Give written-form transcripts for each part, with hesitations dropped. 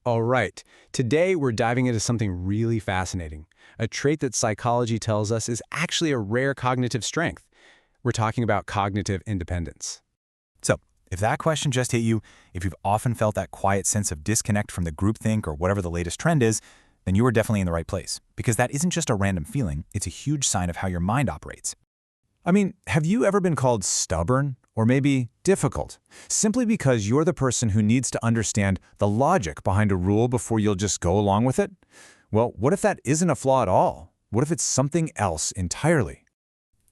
All right, today we're diving into something really fascinating, a trait that psychology tells us is actually a rare cognitive strength. We're talking about cognitive independence. So, if that question just hit you, if you've often felt that quiet sense of disconnect from the groupthink or whatever the latest trend is, then you are definitely in the right place. Because that isn't just a random feeling, it's a huge sign of how your mind operates. I mean, have you ever been called stubborn or maybe difficult, simply because you're the person who needs to understand the logic behind a rule before you'll just go along with it? Well, what if that isn't a flaw at all? What if it's something else entirely?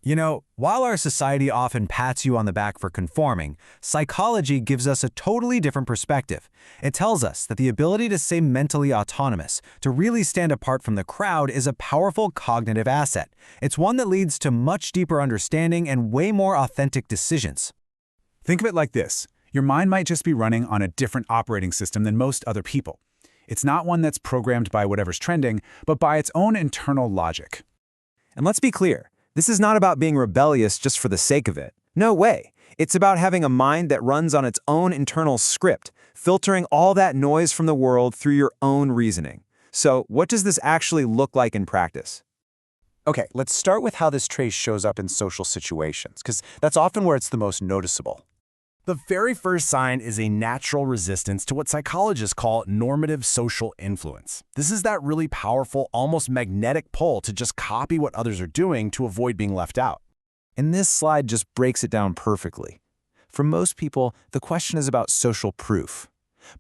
You know, while our society often pats you on the back for conforming, psychology gives us a totally different perspective. It tells us that the ability to stay mentally autonomous, to really stand apart from the crowd, is a powerful cognitive asset. It's one that leads to much deeper understanding and way more authentic decisions. Think of it like this. Your mind might just be running on a different operating system than most other people. It's not one that's programmed by whatever's trending, but by its own internal logic. And let's be clear. This is not about being rebellious just for the sake of it. No way. It's about having a mind that runs on its own internal script, filtering all that noise from the world through your own reasoning. So, what does this actually look like in practice? Okay, let's start with how this trait shows up in social situations, because that's often where it's the most noticeable. The very first sign is a natural resistance to what psychologists call normative social influence. This is that really powerful, almost magnetic pull to just copy what others are doing to avoid being left out. And this slide just breaks it down perfectly. For most people, the question is about social proof.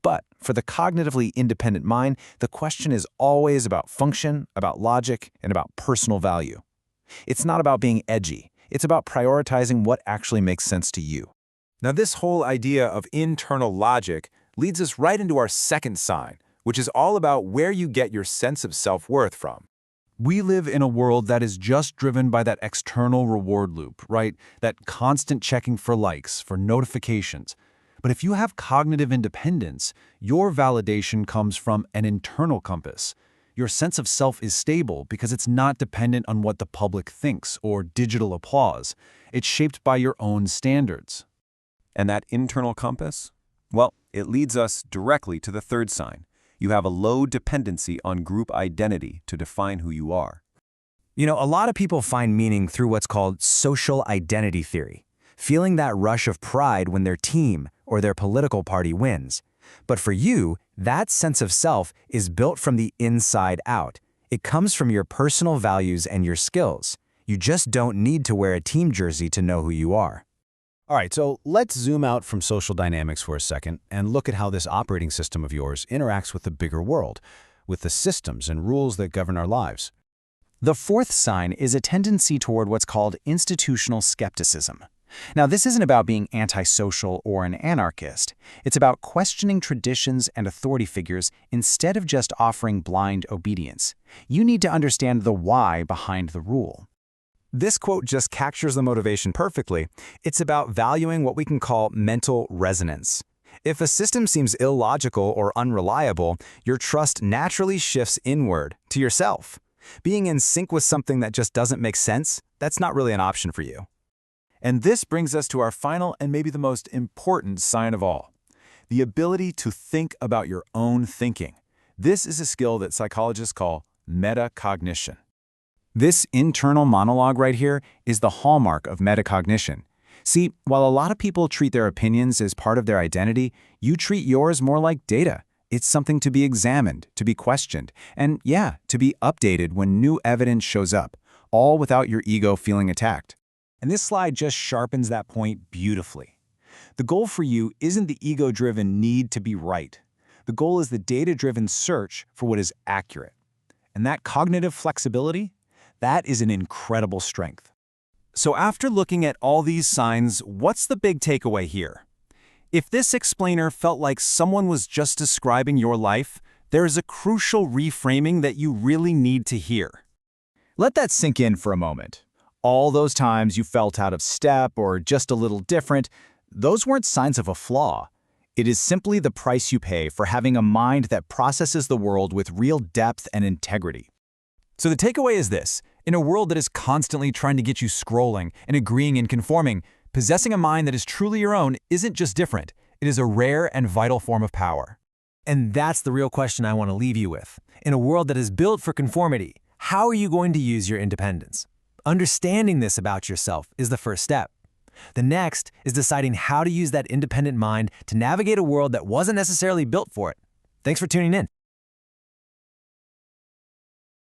But for the cognitively independent mind, the question is always about function, about logic, and about personal value. It's not about being edgy. It's about prioritizing what actually makes sense to you. Now, this whole idea of internal logic leads us right into our second sign, which is all about where you get your sense of self-worth from. We live in a world that is just driven by that external reward loop, right? That constant checking for likes, for notifications. But if you have cognitive independence, your validation comes from an internal compass. Your sense of self is stable because it's not dependent on what the public thinks or digital applause. It's shaped by your own standards. And that internal compass? Well, it leads us directly to the third sign. You have a low dependency on group identity to define who you are. You know, a lot of people find meaning through what's called social identity theory, feeling that rush of pride when their team or their political party wins. But for you, that sense of self is built from the inside out. It comes from your personal values and your skills. You just don't need to wear a team jersey to know who you are. All right, so let's zoom out from social dynamics for a second and look at how this operating system of yours interacts with the bigger world, with the systems and rules that govern our lives. The fourth sign is a tendency toward what's called institutional skepticism. Now, this isn't about being antisocial or an anarchist. It's about questioning traditions and authority figures instead of just offering blind obedience. You need to understand the why behind the rule. This quote just captures the motivation perfectly. It's about valuing what we can call mental resonance. If a system seems illogical or unreliable, your trust naturally shifts inward, to yourself. Being in sync with something that just doesn't make sense, that's not really an option for you. And this brings us to our final and maybe the most important sign of all, the ability to think about your own thinking. This is a skill that psychologists call metacognition. This internal monologue right here is the hallmark of metacognition. See, while a lot of people treat their opinions as part of their identity, you treat yours more like data. It's something to be examined, to be questioned, and yeah, to be updated when new evidence shows up, all without your ego feeling attacked. And this slide just sharpens that point beautifully. The goal for you isn't the ego-driven need to be right. The goal is the data-driven search for what is accurate. And that cognitive flexibility, that is an incredible strength. So after looking at all these signs, what's the big takeaway here? If this explainer felt like someone was just describing your life, there is a crucial reframing that you really need to hear. Let that sink in for a moment. All those times you felt out of step or just a little different, those weren't signs of a flaw. It is simply the price you pay for having a mind that processes the world with real depth and integrity. So the takeaway is this. In a world that is constantly trying to get you scrolling and agreeing and conforming, possessing a mind that is truly your own isn't just different. It is a rare and vital form of power. And that's the real question I want to leave you with. In a world that is built for conformity, how are you going to use your independence? Understanding this about yourself is the first step. The next is deciding how to use that independent mind to navigate a world that wasn't necessarily built for it. Thanks for tuning in.